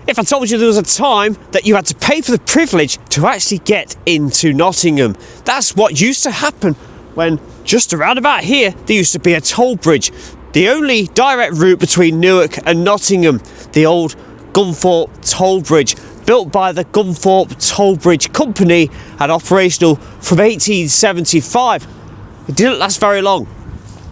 If I told you there was a time that you had to pay for the privilege to actually get into Nottingham, that's what used to happen when just around about here there used to be a toll bridge. The only direct route between Newark and Nottingham, the old Gunthorpe Toll Bridge, built by the Gunthorpe Toll Bridge Company and operational from 1875. It didn't last very long.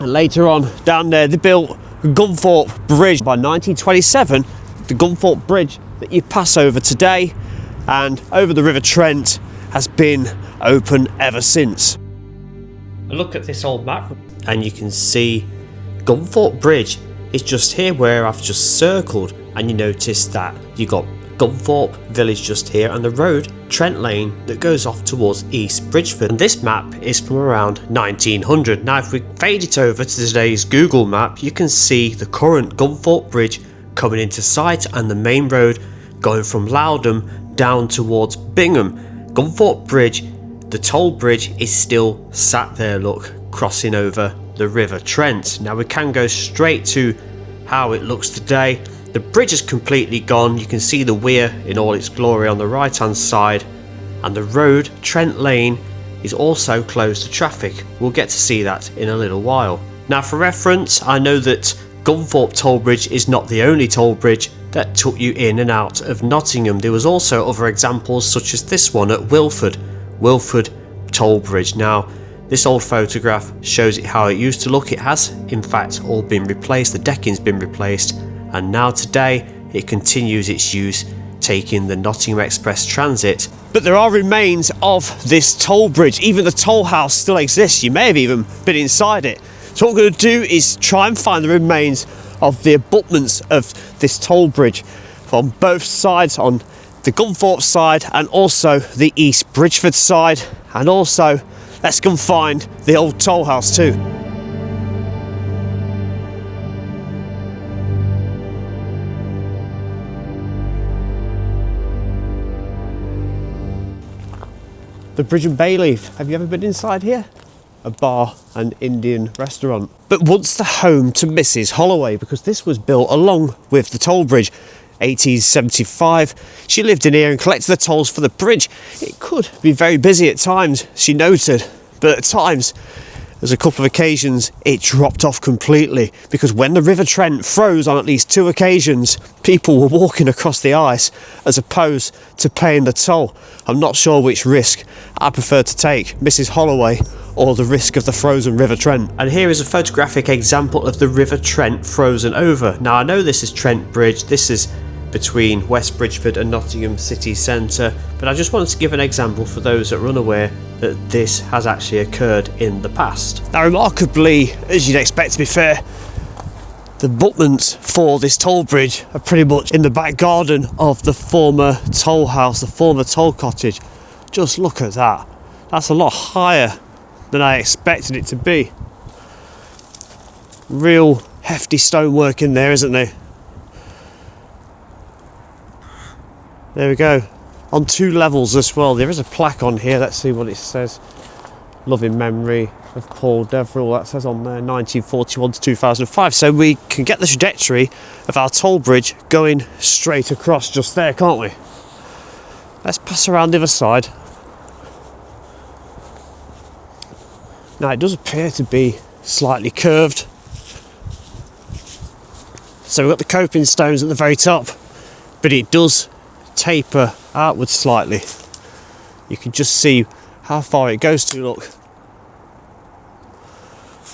And later on down there they built Gunthorpe Bridge. By 1927, the Gunthorpe Bridge that you pass over today and over the River Trent has been open ever since. Look at this old map and you can see Gunthorpe Bridge is just here where I've just circled, and you notice that you got Gunthorpe village just here and the road Trent Lane that goes off towards East Bridgeford. And this map is from around 1900. Now if we fade it over to today's Google map, you can see the current Gunthorpe Bridge coming into sight and the main road going from Loudham down towards Bingham. Gunthorpe Bridge, the toll bridge, is still sat there, look, crossing over the River Trent. Now we can go straight to how it looks today. The bridge is completely gone. You can see the weir in all its glory on the right hand side, and the road Trent Lane is also closed to traffic. We'll get to see that in a little while. Now for reference, I know that Gunthorpe Toll Bridge is not the only toll bridge that took you in and out of Nottingham. There was also other examples such as this one at Wilford Toll Bridge. Now this old photograph shows it how it used to look. It has in fact all been replaced, the decking's been replaced, and now today it continues its use, taking the Nottingham Express Transit. But there are remains of this toll bridge. Even the toll house still exists. You may have even been inside it. So what we're going to do is try and find the remains of the abutments of this toll bridge from both sides, on the Gunthorpe side and also the East Bridgeford side, and also let's go and find the old toll house too. The Bridge and Bayleaf. Have you ever been inside here? A bar and Indian restaurant. But once the home to Mrs. Holloway, because this was built along with the toll bridge, 1875. She lived in here and collected the tolls for the bridge. It could be very busy at times, she noted, but at times, there's a couple of occasions it dropped off completely, because when the River Trent froze on at least 2 occasions, people were walking across the ice as opposed to paying the toll. I'm not sure which risk I prefer to take, Mrs. Holloway or the risk of the frozen River Trent. And here is a photographic example of the River Trent frozen over. Now I know this is Trent Bridge, this is between West Bridgeford and Nottingham city centre, but I just wanted to give an example for those that are unaware that this has actually occurred in the past. Now remarkably, as you'd expect to be fair, the abutments for this toll bridge are pretty much in the back garden of the former toll house, the former toll cottage. Just look at that. That's a lot higher than I expected it to be. Real hefty stonework in there, isn't there? There we go. On 2 levels as well. There is a plaque on here. Let's see what it says. Loving memory of Paul Deverill. That says on there 1941 to 2005. So we can get the trajectory of our toll bridge going straight across just there, can't we? Let's pass around the other side. Now it does appear to be slightly curved. So we've got the coping stones at the very top, but it does taper outwards slightly. You can just see how far it goes to, look.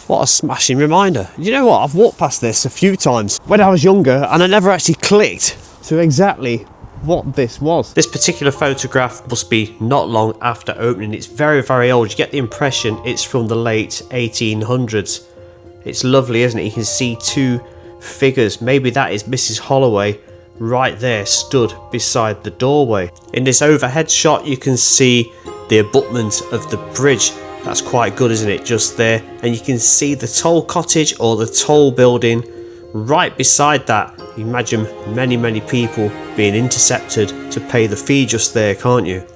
What a smashing reminder. You know what, I've walked past this a few times when I was younger and I never actually clicked to exactly what this was. This particular photograph must be not long after opening. It's very, very old. You get the impression it's from the late 1800s. It's lovely, isn't it? You can see 2 figures. Maybe that is Mrs. Holloway right there, stood beside the doorway. In this overhead shot you can see the abutment of the bridge. That's quite good, isn't it, just there, and you can see the toll cottage or the toll building right beside that. You imagine many people being intercepted to pay the fee just there, can't you?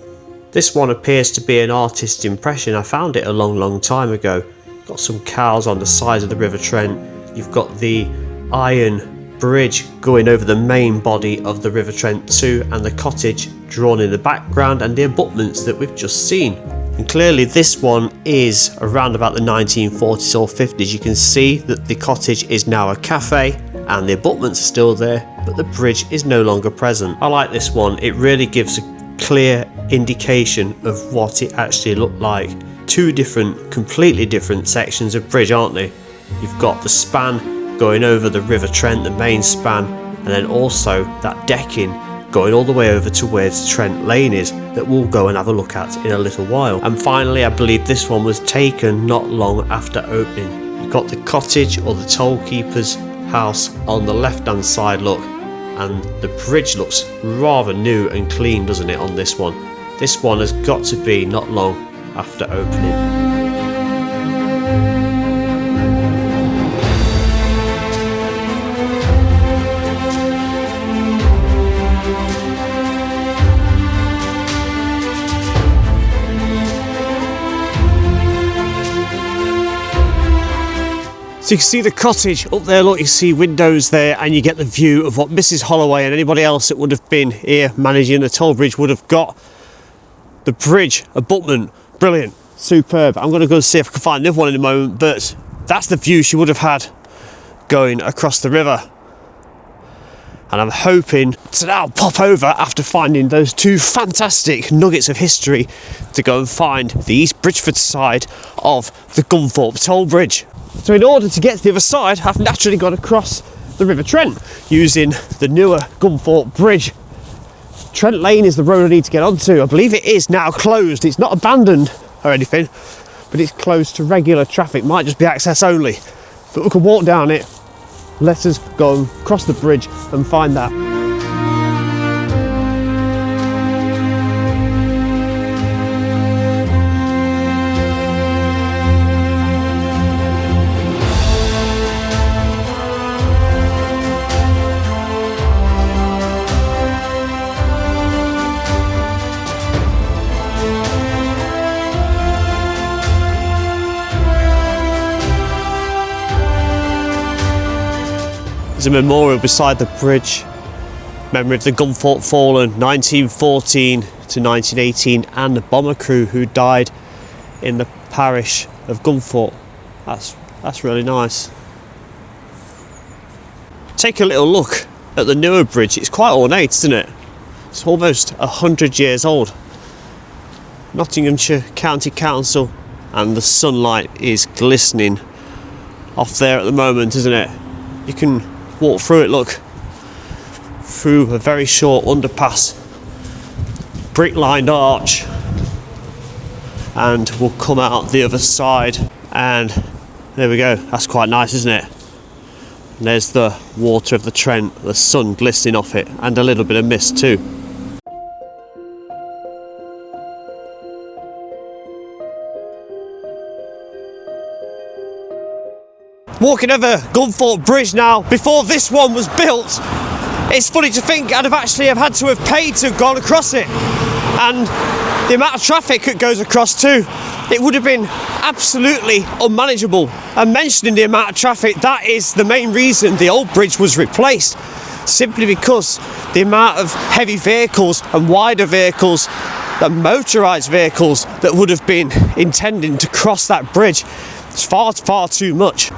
This one appears to be an artist's impression. I found it a long time ago. Got some cows on the sides of the River Trent. You've got the iron bridge going over the main body of the River Trent too, and the cottage drawn in the background, and the abutments that we've just seen. And clearly this one is around about the 1940s or 50s. You can see that the cottage is now a cafe and the abutments are still there, but the bridge is no longer present. I like this one. It really gives a clear indication of what it actually looked like. Two different, completely different sections of bridge, aren't they? You've got the span going over the River Trent, the main span, and then also that decking going all the way over to where Trent Lane is, that we'll go and have a look at in a little while. And finally, I believe this one was taken not long after opening. You've got the cottage or the toll keeper's house on the left hand side, look, and the bridge looks rather new and clean, doesn't it, on this one? This one has got to be not long after opening. So you can see the cottage up there, look, you see windows there, and you get the view of what Mrs. Holloway and anybody else that would have been here managing the toll bridge would have got. The bridge abutment, brilliant, superb. I'm going to go and see if I can find another one in a moment, but that's the view she would have had going across the river. And I'm hoping to now pop over after finding those two fantastic nuggets of history to go and find the East Bridgeford side of the Gunthorpe Toll Bridge. So in order to get to the other side, I've naturally got to cross the River Trent using the newer Gunthorpe Bridge. Trent Lane is the road I need to get onto. I believe it is now closed. It's not abandoned or anything, but it's closed to regular traffic. Might just be access only. But we can walk down it. Let us go and cross the bridge and find that. There's a memorial beside the bridge, memory of the Gunthorpe fallen 1914 to 1918 and the bomber crew who died in the parish of Gunthorpe. That's really nice. Take a little look at the newer bridge. It's quite ornate, isn't it? It's almost 100 years old. Nottinghamshire County Council, and the sunlight is glistening off there at the moment, isn't it? You can walk through it, look, through a very short underpass, brick lined arch, and we'll come out the other side, and there we go. That's quite nice, isn't it? And there's the water of the Trent, the sun glistening off it, and a little bit of mist too. Walking over Gunthorpe Bridge now, before this one was built, it's funny to think I'd have had to have paid to have gone across it, and the amount of traffic that goes across too, it would have been absolutely unmanageable. And mentioning the amount of traffic, that is the main reason the old bridge was replaced, simply because the amount of heavy vehicles and wider vehicles and motorised vehicles that would have been intending to cross that bridge is far too much.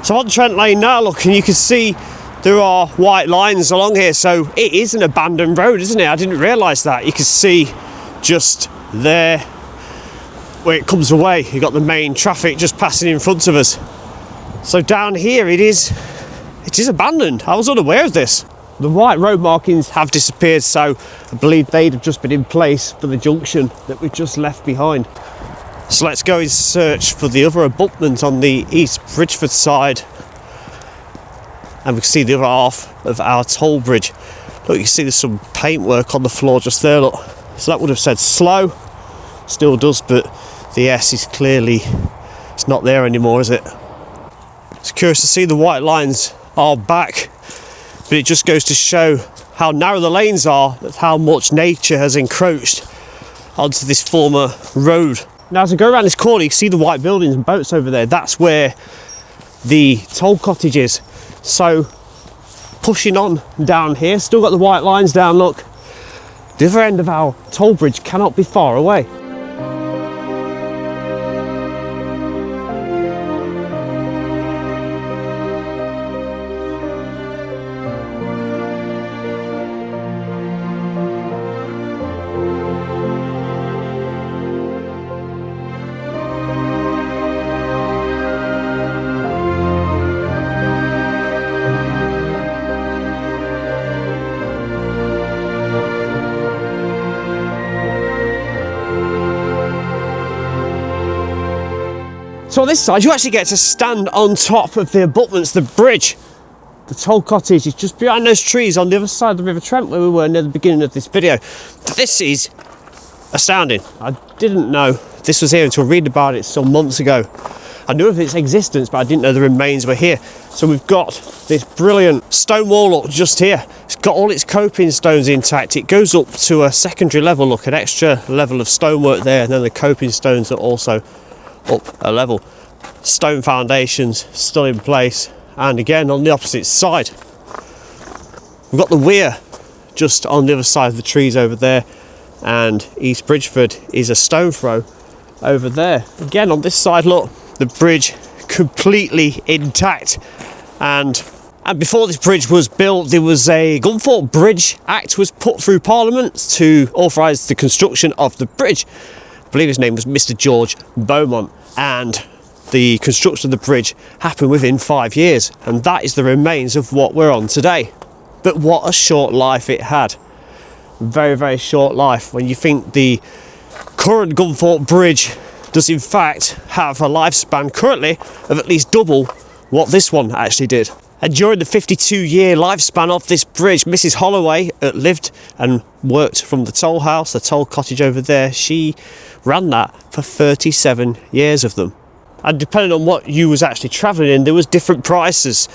So on Trent Lane now, look, and you can see there are white lines along here, so it is an abandoned road, isn't it? I didn't realise that. You can see just there where it comes away, you've got the main traffic just passing in front of us. So down here it is abandoned. I was unaware of this. The white road markings have disappeared, so I believe they'd have just been in place for the junction that we've just left behind. So let's go and search for the other abutment on the East Bridgeford side, and we can see the other half of our toll bridge. Look, you can see there's some paintwork on the floor just there, look. So that would have said slow, still does, but the S is clearly, it's not there anymore, is it? It's curious to see the white lines are back, but it just goes to show how narrow the lanes are, that's how much nature has encroached onto this former road. Now as I go around this corner, you can see the white buildings and boats over there. That's where the toll cottage is. So pushing on down here. Still got the white lines down, look. The other end of our toll bridge cannot be far away. So on this side, you actually get to stand on top of the abutments, the bridge. The toll cottage is just behind those trees on the other side of the River Trent where we were near the beginning of this video. This is astounding. I didn't know this was here until reading about it some months ago. I knew of its existence, but I didn't know the remains were here. So we've got this brilliant stone wall up just here. It's got all its coping stones intact. It goes up to a secondary level, look, an extra level of stonework there, and then the coping stones are also up a level. Stone foundations still in place, and again on the opposite side we've got the weir just on the other side of the trees over there, and East Bridgeford is a stone throw over there. Again on this side, look, the bridge completely intact, and before this bridge was built there was a Gunthorpe Bridge Act was put through Parliament to authorise the construction of the bridge. I believe his name was Mr. George Beaumont, and the construction of the bridge happened within 5 years, and that is the remains of what we're on today. But what a short life it had. Very, very short life when you think the current Gunthorpe Bridge does in fact have a lifespan currently of at least double what this one actually did. And during the 52-year lifespan of this bridge, Mrs. Holloway lived and worked from the toll house, the toll cottage over there. She ran that for 37 years of them. And depending on what you was actually travelling in, there was different prices.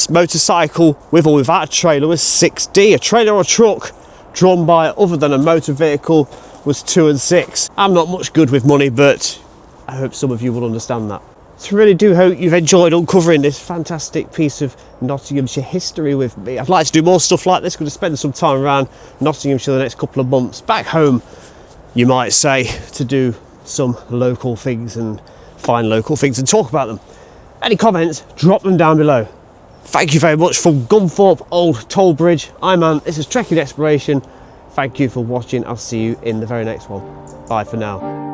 Motorcycle with or without a trailer was 6D. A trailer or truck drawn by other than a motor vehicle was 2 and 6. I'm not much good with money, but I hope some of you will understand that. So I really do hope you've enjoyed uncovering this fantastic piece of Nottinghamshire history with me. I'd like to do more stuff like this. Going to spend some time around Nottinghamshire the next couple of months. Back home, you might say, to do some local things and find local things and talk about them. Any comments, drop them down below. Thank you very much from Gunthorpe Old Toll Bridge. I'm Ant, this is Trekking Exploration. Thank you for watching. I'll see you in the very next one. Bye for now.